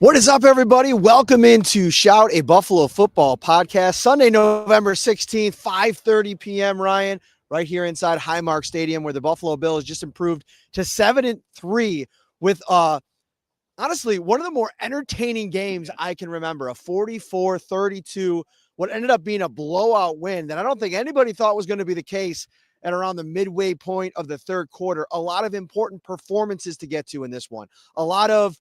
What is up, everybody? Welcome into Shout, a Buffalo football podcast. Sunday, November 16th, 5:30 p.m., Ryan, right here inside Highmark Stadium, where the Buffalo Bills just improved to 7-3 with, honestly, one of the more entertaining games I can remember, a 44-32, what ended up being a blowout win that I don't think anybody thought was going to be the case at around the midway point of the third quarter. A lot of important performances to get to in this one. A lot of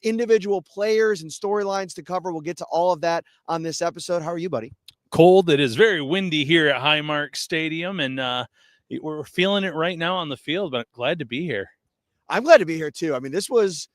individual players and storylines to cover. We'll get to all of that on this episode. How are you, buddy? Cold. It is very windy here at Highmark Stadium, and we're feeling it right now on the field, but glad to be here. I'm glad to be here, too. I mean, this was,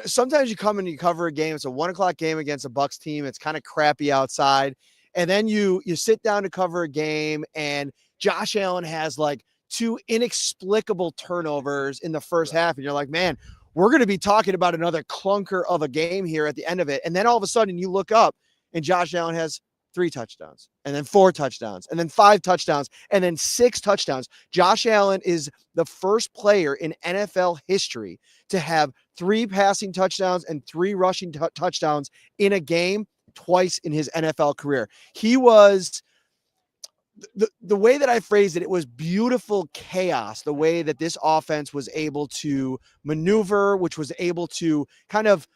sometimes you come and you cover a game. It's a 1 o'clock game against a Bucs team. It's kind of crappy outside. And then you sit down to cover a game, and Josh Allen has like two inexplicable turnovers in the first half. And you're like, man, we're going to be talking about another clunker of a game here at the end of it. And then all of a sudden you look up and Josh Allen has 3 touchdowns and then 4 touchdowns and then 5 touchdowns and then 6 touchdowns. Josh Allen is the first player in NFL history to have 3 passing touchdowns and 3 rushing touchdowns in a game twice in his NFL career. He was the way that I phrased it, it was beautiful chaos, the way that this offense was able to maneuver, which was able to kind of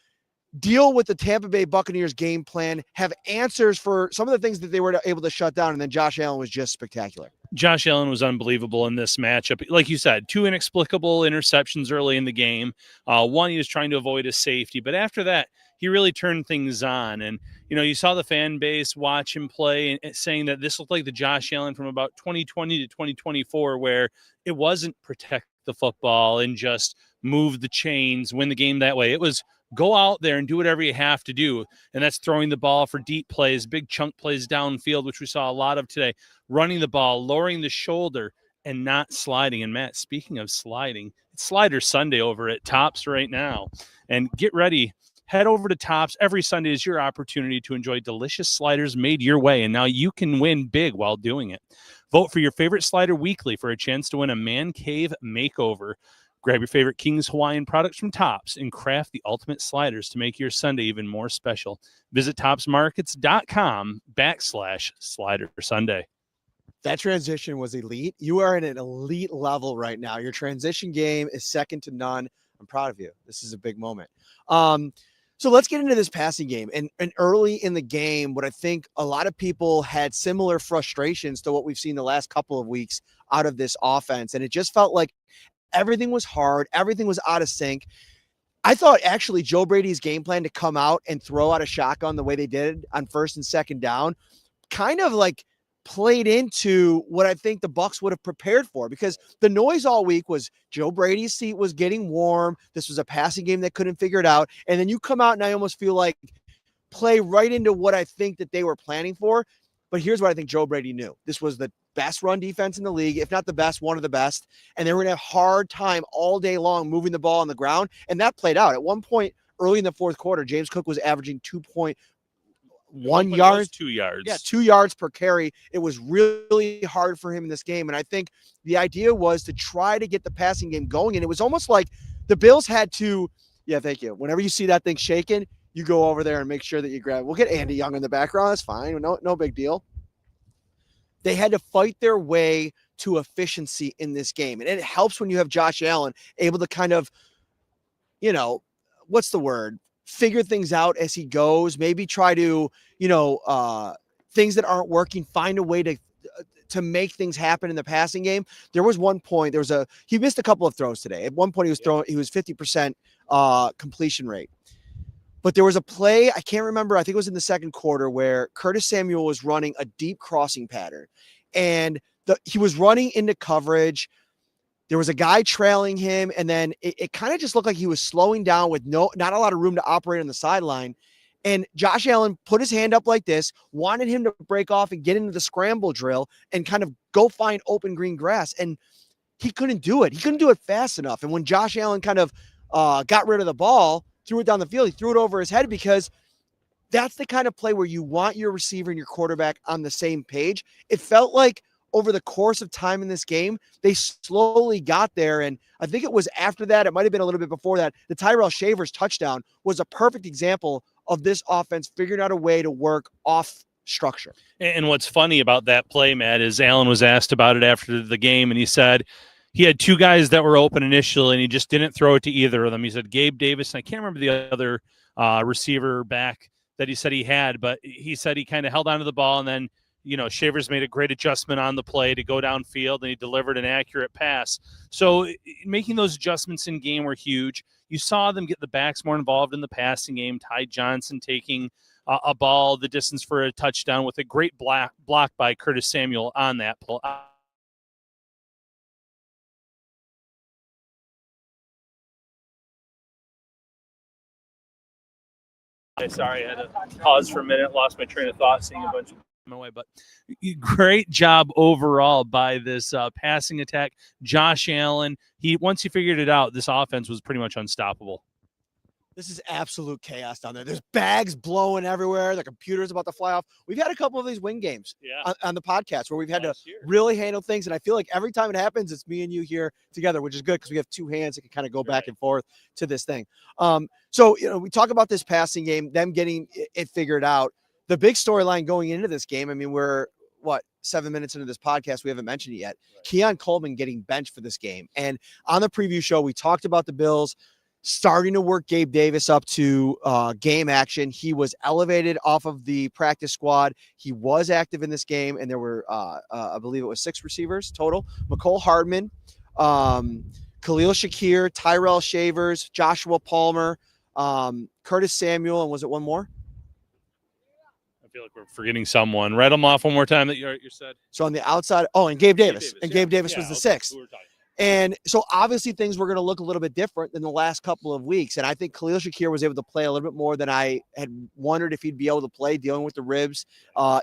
deal with the Tampa Bay Buccaneers game plan, have answers for some of the things that they were able to shut down. And then Josh Allen was just spectacular. Josh Allen was unbelievable in this matchup. Like you said, 2 inexplicable interceptions early in the game. One, he was trying to avoid a safety, but after that, he really turned things on. And, you saw the fan base watch him play and saying that this looked like the Josh Allen from about 2020 to 2024, where it wasn't protect the football and just move the chains, win the game that way. It was go out there and do whatever you have to do. And that's throwing the ball for deep plays, big chunk plays downfield, which we saw a lot of today, running the ball, lowering the shoulder, and not sliding. And Matt, speaking of sliding, it's Slider Sunday over at Tops right now. And get ready. Head over to Tops. Every Sunday is your opportunity to enjoy delicious sliders made your way, and now you can win big while doing it. Vote for your favorite slider weekly for a chance to win a man cave makeover. Grab your favorite King's Hawaiian products from Tops and craft the ultimate sliders to make your Sunday even more special. Visit topsmarkets.com/Slider Sunday. That transition was elite. You are at an elite level right now. Your transition game is second to none. I'm proud of you. This is a big moment. So let's get into this passing game. And early in the game, what I think a lot of people had similar frustrations to what we've seen the last couple of weeks out of this offense. And it just felt like everything was hard. Everything was out of sync. I thought actually Joe Brady's game plan to come out and throw out a shotgun the way they did on first and second down kind of like played into what I think the Bucs would have prepared for, because the noise all week was Joe Brady's seat was getting warm. This was a passing game that couldn't figure it out. And then you come out and I almost feel like play right into what I think that they were planning for. But here's what I think Joe Brady knew. This was the best run defense in the league, if not the best, one of the best. And they were going to have a hard time all day long moving the ball on the ground. And that played out. At one point early in the fourth quarter, James Cook was averaging 2.1 yards. 2 yards. Yeah, 2 yards per carry. It was really hard for him in this game. And I think the idea was to try to get the passing game going. And it was almost like the Bills had to, yeah, thank you. Whenever you see that thing shaking, you go over there and make sure that you grab. We'll get Andy Young in the background. That's fine. No big deal. They had to fight their way to efficiency in this game. And it helps when you have Josh Allen able to kind of, what's the word? Figure things out as he goes, maybe try to, things that aren't working, find a way to make things happen in the passing game. There was one point, he missed a couple of throws today. At one point he was 50% completion rate. But there was a play, I can't remember, I think it was in the second quarter, where Curtis Samuel was running a deep crossing pattern. And he was running into coverage. There was a guy trailing him, and then it kind of just looked like he was slowing down with not a lot of room to operate on the sideline. And Josh Allen put his hand up like this, wanted him to break off and get into the scramble drill and kind of go find open green grass. And he couldn't do it. He couldn't do it fast enough. And when Josh Allen kind of got rid of the ball, threw it down the field, he threw it over his head, because that's the kind of play where you want your receiver and your quarterback on the same page. It felt like over the course of time in this game, they slowly got there. And I think it was after that, it might have been a little bit before that, the Tyrell Shavers touchdown was a perfect example of this offense figuring out a way to work off structure. And what's funny about that play, Matt, is Allen was asked about it after the game, and he said he had two guys that were open initially, and he just didn't throw it to either of them. He said Gabe Davis, and I can't remember the other receiver back that he said he had, but he said he kind of held onto the ball, and then Shavers made a great adjustment on the play to go downfield, and he delivered an accurate pass. So making those adjustments in game were huge. You saw them get the backs more involved in the passing game. Ty Johnson taking a ball the distance for a touchdown with a great block by Curtis Samuel on that play. Sorry, I had to pause for a minute. Lost my train of thought seeing a bunch of my way, but great job overall by this passing attack. Josh Allen, once he figured it out, this offense was pretty much unstoppable. This is absolute chaos down there. There's bags blowing everywhere. The computer's about to fly off. We've had a couple of these win games on the podcast where we've had to really handle things. And I feel like every time it happens, it's me and you here together, which is good because we have two hands that can kind of go back and forth to this thing. So, we talk about this passing game, them getting it figured out. The big storyline going into this game, I mean, we're 7 minutes into this podcast, we haven't mentioned it yet. Right. Keon Coleman getting benched for this game. And on the preview show, we talked about the Bills starting to work Gabe Davis up to game action. He was elevated off of the practice squad. He was active in this game, and there were, I believe it was 6 receivers total. McCole Hardman, Khalil Shakir, Tyrell Shavers, Joshua Palmer, Curtis Samuel, and was it one more? I feel like we're forgetting someone. Read them off one more time that you said. So on the outside, and Gabe Davis. Gabe Davis was the 6th. And so obviously things were going to look a little bit different than the last couple of weeks. And I think Khalil Shakir was able to play a little bit more than I had wondered if he'd be able to play, dealing with the ribs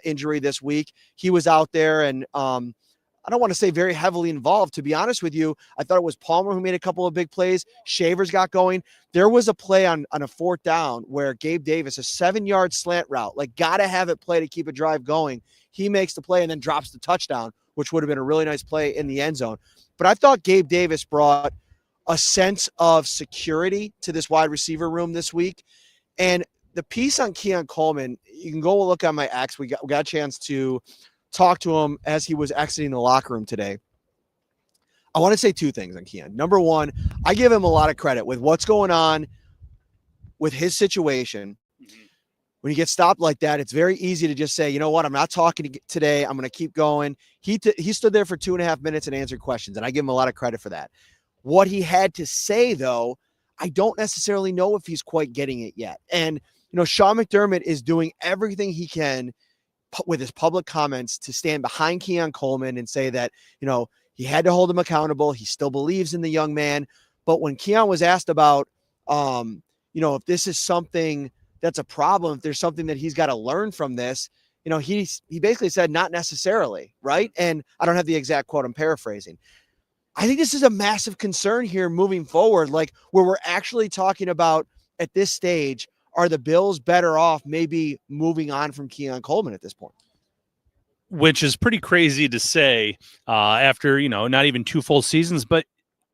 injury this week. He was out there, and I don't want to say very heavily involved, to be honest with you. I thought it was Palmer who made a couple of big plays. Shavers got going. There was a play on a 4th down where Gabe Davis, a 7-yard slant route, got to have it play to keep a drive going. He makes the play and then drops the touchdown, which would have been a really nice play in the end zone. But I thought Gabe Davis brought a sense of security to this wide receiver room this week. And the piece on Keon Coleman, you can go look on my X. We got a chance to talk to him as he was exiting the locker room today. I want to say 2 things on Keon. Number one, I give him a lot of credit with what's going on with his situation. When you get stopped like that, it's very easy to just say, you know what, I'm not talking today. I'm going to keep going. He stood there for 2.5 minutes and answered questions, and I give him a lot of credit for that. What he had to say, though, I don't necessarily know if he's quite getting it yet. And, Sean McDermott is doing everything he can with his public comments to stand behind Keon Coleman and say that, he had to hold him accountable. He still believes in the young man. But when Keon was asked about, if this is something that's a problem, if there's something that he's got to learn from this, he basically said not necessarily, right? And I don't have the exact quote, I'm paraphrasing. I think this is a massive concern here moving forward, where we're actually talking about at this stage, are the Bills better off maybe moving on from Keon Coleman at this point? Which is pretty crazy to say after, not even 2 full seasons, but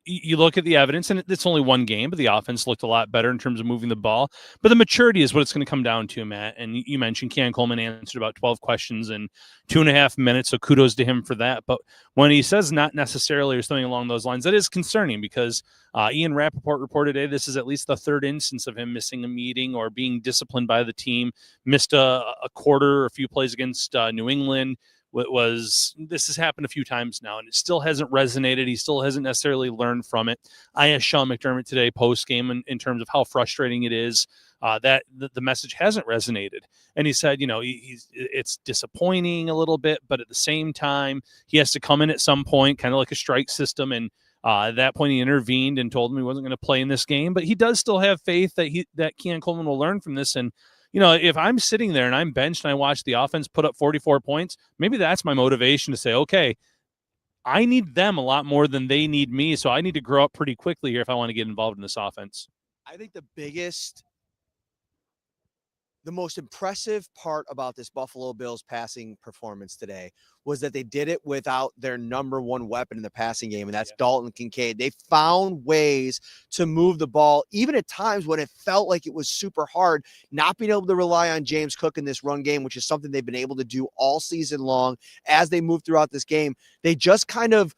you look at the evidence, and it's only 1 game, but the offense looked a lot better in terms of moving the ball. But the maturity is what it's going to come down to, Matt. And you mentioned Keon Coleman answered about 12 questions in 2.5 minutes, so kudos to him for that. But when he says not necessarily or something along those lines, that is concerning because Ian Rappaport reported today this is at least the 3rd instance of him missing a meeting or being disciplined by the team, missed a quarter or a few plays against New England. This has happened a few times now, and it still hasn't resonated. He still hasn't necessarily learned from it. I asked Sean McDermott today post-game in terms of how frustrating it is that the message hasn't resonated. And he said, it's disappointing a little bit, but at the same time, he has to come in at some point, kind of like a strike system. And at that point, he intervened and told him he wasn't going to play in this game. But he does still have faith that Keon Coleman will learn from this. And if I'm sitting there and I'm benched and I watch the offense put up 44 points, maybe that's my motivation to say, okay, I need them a lot more than they need me. So I need to grow up pretty quickly here if I want to get involved in this offense. I think the biggest the most impressive part about this Buffalo Bills passing performance today was that they did it without their number one weapon in the passing game, and that's Dalton Kincaid. They found ways to move the ball, even at times when it felt like it was super hard, not being able to rely on James Cook in this run game, which is something they've been able to do all season long as they move throughout this game. They just kind of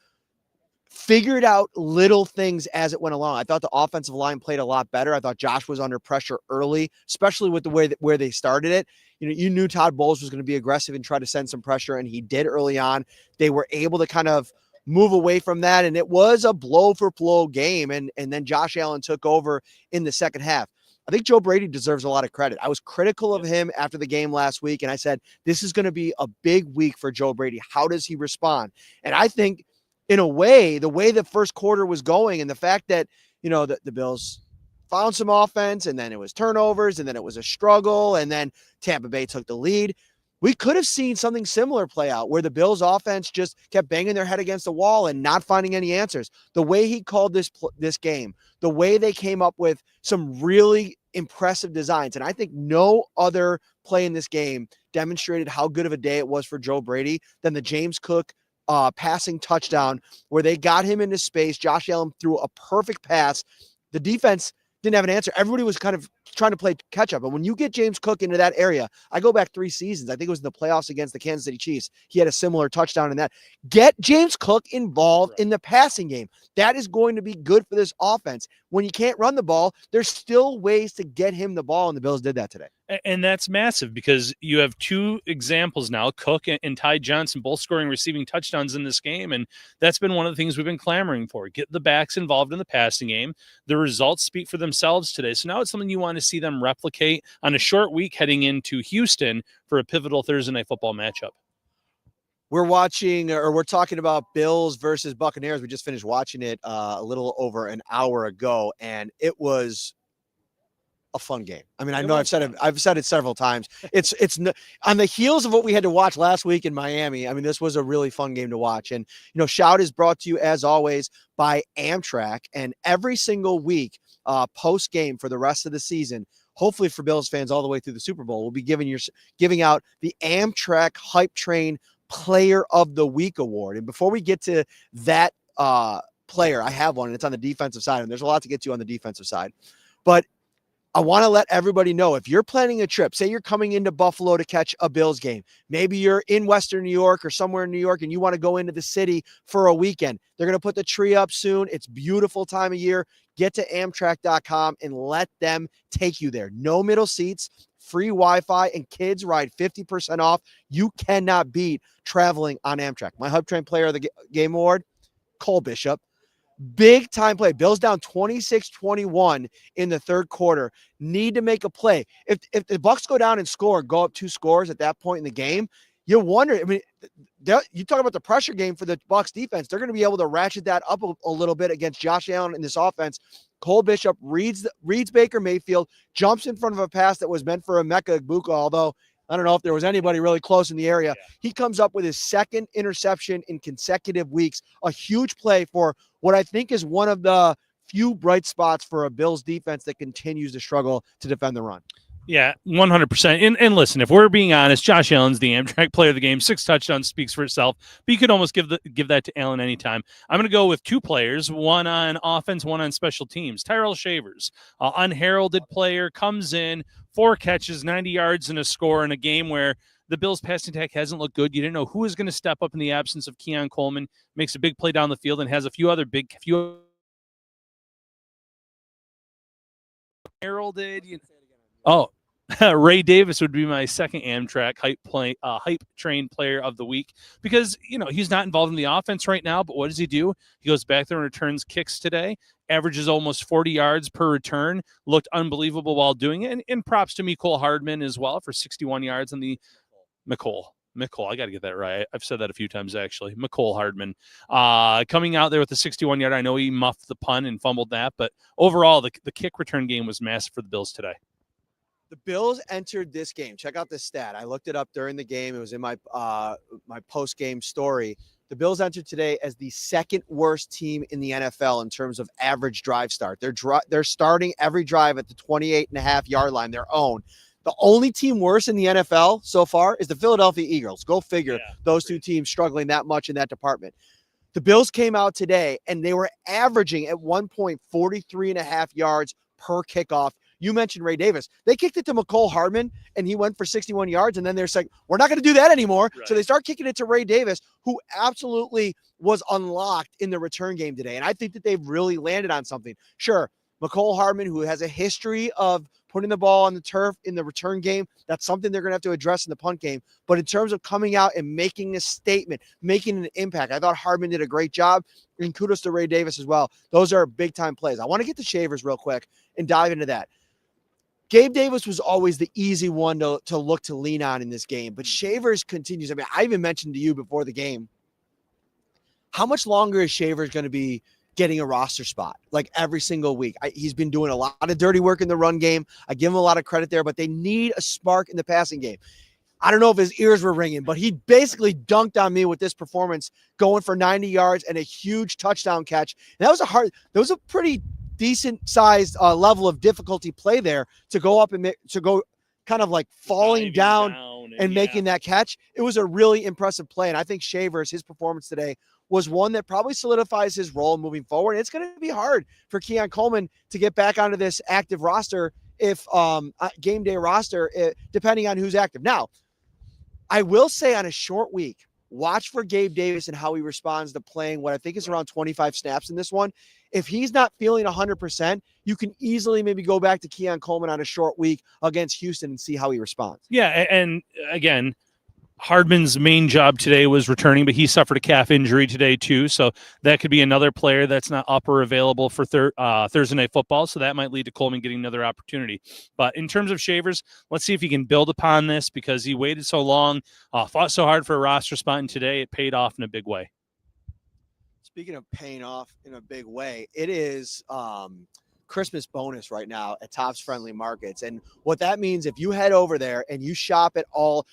figured out little things as it went along. I thought the offensive line played a lot better. I thought Josh was under pressure early, especially with the way that where they started it. You knew Todd Bowles was going to be aggressive and try to send some pressure, and he did early on. They were able to kind of move away from that, and it was a blow for blow game. And then Josh Allen took over in the second half. I think Joe Brady deserves a lot of credit. I was critical of him after the game last week, and I said, this is going to be a big week for Joe Brady. How does he respond? And I think, in a way, the way the first quarter was going and the fact that, the Bills found some offense and then it was turnovers and then it was a struggle and then Tampa Bay took the lead, we could have seen something similar play out where the Bills offense just kept banging their head against the wall and not finding any answers. The way he called this game, the way they came up with some really impressive designs, and I think no other play in this game demonstrated how good of a day it was for Joe Brady than the James Cook passing touchdown where they got him into space. Josh Allen threw a perfect pass. The defense didn't have an answer. Everybody was kind of trying to play catch up. And when you get James Cook into that area, I go back 3 seasons. I think it was in the playoffs against the Kansas City Chiefs. He had a similar touchdown in that. Get James Cook involved in the passing game. That is going to be good for this offense. When you can't run the ball, there's still ways to get him the ball, and the Bills did that today. And that's massive because you have 2 examples now, Cook and Ty Johnson, both scoring receiving touchdowns in this game. And that's been one of the things we've been clamoring for. Get the backs involved in the passing game. The results speak for themselves today. So now it's something you want to see them replicate on a short week heading into Houston for a pivotal Thursday night football matchup. We're talking about Bills versus Buccaneers. We just finished watching it a little over an hour ago, and it was a fun game. I mean, I know I've said it several times. It's on the heels of what we had to watch last week in Miami. I mean, this was a really fun game to watch. And, Shout is brought to you as always by Amtrak. And every single week, post game for the rest of the season, hopefully for Bills fans all the way through the Super Bowl, we'll be giving out the Amtrak Hype Train Player of the Week award. And before we get to that player, I have one, and it's on the defensive side. And there's a lot to get to on the defensive side. But I want to let everybody know, if you're planning a trip, say you're coming into Buffalo to catch a Bills game, maybe you're in Western New York or somewhere in New York and you want to go into the city for a weekend. They're going to put the tree up soon. It's beautiful time of year. Get to Amtrak.com and let them take you there. No middle seats, free Wi-Fi, and kids ride 50% off. You cannot beat traveling on Amtrak. My Hub Train Player of the Game Award, Cole Bishop. Big time play. Bills down 26-21 in the third quarter. Need to make a play. If the Bucs go down and go up 2 scores at that point in the game, you wonder. I mean, you talk about the pressure game for the Bucs defense. They're going to be able to ratchet that up a little bit against Josh Allen in this offense. Cole Bishop reads Baker Mayfield, jumps in front of a pass that was meant for Emeka Egbuka, although I don't know if there was anybody really close in the area. Yeah. He comes up with his 2nd interception in consecutive weeks. A huge play for what I think is one of the few bright spots for a Bills defense that continues to struggle to defend the run. Yeah, 100%. And listen, if we're being honest, Josh Allen's the Amtrak Player of the Game. 6 touchdowns speaks for itself, but you could almost give that to Allen anytime. I'm going to go with 2 players, one on offense, one on special teams. Tyrell Shavers, unheralded player, comes in, 4 catches, 90 yards, and a score in a game where the Bills' passing attack hasn't looked good. You didn't know who was going to step up in the absence of Keon Coleman. Makes a big play down the field and has a few other heralded. Ray Davis would be my second Amtrak hype train player of the week because, he's not involved in the offense right now, but what does he do? He goes back there and returns kicks today, averages almost 40 yards per return, looked unbelievable while doing it. And props to Mecole Hardman as well for 61 yards on the Mecole. I got to get that right. I've said that a few times, actually. Mecole Hardman coming out there with a 61-yard. I know he muffed the punt and fumbled that, but overall, the kick return game was massive for the Bills today. The Bills entered this game. Check out this stat. I looked it up during the game. It was in my my post-game story. The Bills entered today as the 2nd worst team in the NFL in terms of average drive start. They're starting every drive at the 28.5-yard line, their own. The only team worse in the NFL so far is the Philadelphia Eagles. Go figure. Those two teams struggling that much in that department. The Bills came out today, and they were averaging at 1.43.5 yards per kickoff. You mentioned Ray Davis. They kicked it to McCole Hardman, and he went for 61 yards, and then they're like, we're not going to do that anymore. Right. So they start kicking it to Ray Davis, who absolutely was unlocked in the return game today. And I think that they've really landed on something. Sure, McCole Hardman, who has a history of putting the ball on the turf in the return game, that's something they're going to have to address in the punt game. But in terms of coming out and making a statement, making an impact, I thought Hardman did a great job, and kudos to Ray Davis as well. Those are big-time plays. I want to get to Shavers real quick and dive into that. Gabe Davis was always the easy one to look to lean on in this game, but Shavers continues. I mean, I even mentioned to you before the game, how much longer is Shavers going to be getting a roster spot like every single week? He's been doing a lot of dirty work in the run game. I give him a lot of credit there, but they need a spark in the passing game. I don't know if his ears were ringing, but he basically dunked on me with this performance, going for 90 yards and a huge touchdown catch. And that was a pretty decent sized level of difficulty play there to go up and to go kind of like falling down and making that catch. It was a really impressive play. And I think Shavers, his performance today was one that probably solidifies his role moving forward. And it's going to be hard for Keon Coleman to get back onto this active roster if game day roster, depending on who's active. Now, I will say on a short week, watch for Gabe Davis and how he responds to playing what I think is around 25 snaps in this one. If he's not feeling 100%, you can easily maybe go back to Keon Coleman on a short week against Houston and see how he responds. Yeah, and again, Hardman's main job today was returning, but he suffered a calf injury today too. So that could be another player that's not up or available for Thursday Night Football. So that might lead to Coleman getting another opportunity. But in terms of Shavers, let's see if he can build upon this because he waited so long, fought so hard for a roster spot, and today it paid off in a big way. Speaking of paying off in a big way, it is Christmas bonus right now at Tops Friendly Markets. And what that means, if you head over there and you shop at all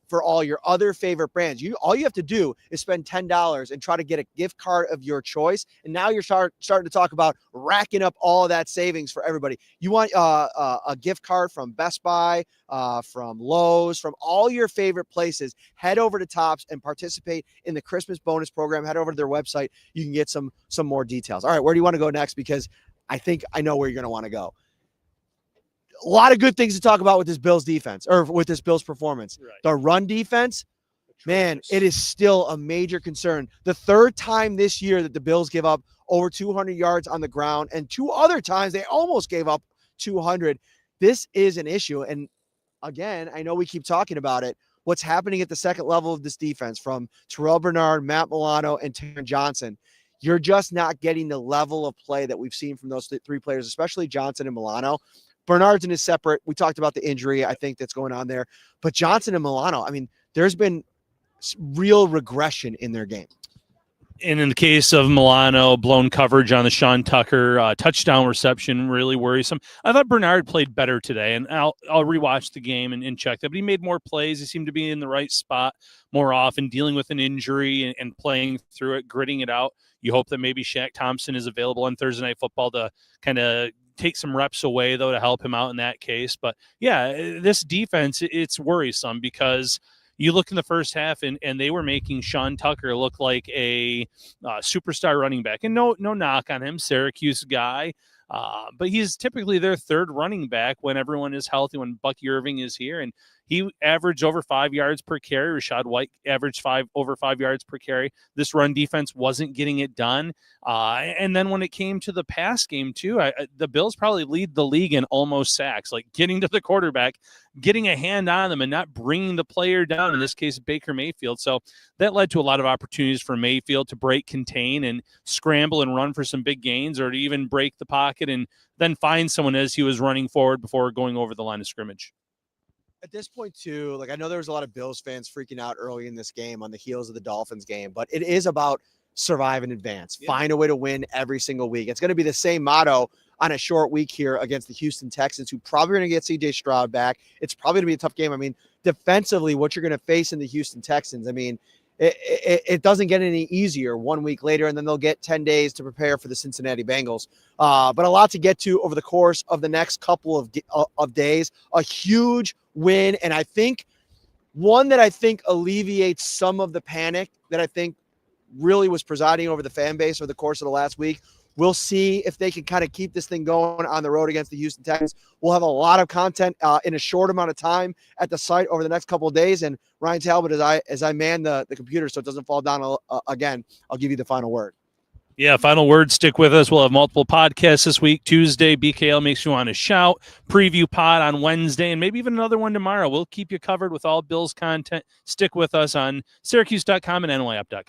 for all your other favorite brands, all you have to do is spend $10 and try to get a gift card of your choice. And now you're starting to talk about racking up all of that savings for everybody. You want a gift card from Best Buy, from Lowe's, from all your favorite places. Head over to Tops and participate in the Christmas bonus program. Head over to their website. You can get some more details. All right, where do you want to go next? Because I think I know where you're going to want to go. A lot of good things to talk about with this Bills defense or with this Bills performance. Right. The run defense, man, it is still a major concern. The third time this year that the Bills give up over 200 yards on the ground, and two other times they almost gave up 200. This is an issue. And again, I know we keep talking about it. What's happening at the second level of this defense from Terrell Bernard, Matt Milano, and Taron Johnson, you're just not getting the level of play that we've seen from those three players, especially Johnson and Milano. Bernard's in his separate. We talked about the injury, I think, that's going on there. But Johnson and Milano, I mean, there's been real regression in their game. And in the case of Milano, blown coverage on the Sean Tucker touchdown reception, really worrisome. I thought Bernard played better today, and I'll rewatch the game and check that. But he made more plays. He seemed to be in the right spot more often, dealing with an injury and playing through it, gritting it out. You hope that maybe Shaq Thompson is available on Thursday Night Football to kind of take some reps away, though, to help him out in that case. But, yeah, this defense, it's worrisome because you look in the first half and they were making Sean Tucker look like a superstar running back. And no knock on him, Syracuse guy. But he's typically their third running back when everyone is healthy, when Bucky Irving is here. And he averaged over 5 yards per carry. Rachaad White averaged over 5 yards per carry. This run defense wasn't getting it done. And then when it came to the pass game, too, the Bills probably lead the league in almost sacks, like getting to the quarterback, getting a hand on them, and not bringing the player down, in this case, Baker Mayfield. So that led to a lot of opportunities for Mayfield to break, contain, and scramble and run for some big gains, or to even break the pocket and then find someone as he was running forward before going over the line of scrimmage. At this point, too, like I know there was a lot of Bills fans freaking out early in this game on the heels of the Dolphins game, but it is about survive in advance. Yeah. Find a way to win every single week. It's going to be the same motto on a short week here against the Houston Texans, who probably are going to get C.J. Stroud back. It's probably going to be a tough game. I mean, defensively, what you're going to face in the Houston Texans, I mean, it doesn't get any easier 1 week later, and then they'll get 10 days to prepare for the Cincinnati Bengals. But a lot to get to over the course of the next couple of days. A huge win, and I think one that I think alleviates some of the panic that I think really was presiding over the fan base over the course of the last week. We'll see if they can kind of keep this thing going on the road against the Houston Texans. We'll have a lot of content in a short amount of time at the site over the next couple of days. And Ryan Talbot, as I man the computer so it doesn't fall down again, I'll give you the final word. Yeah, final word. Stick with us. We'll have multiple podcasts this week. Tuesday, BKL makes you want to shout. Preview pod on Wednesday, and maybe even another one tomorrow. We'll keep you covered with all Bills content. Stick with us on Syracuse.com and NYUp.com.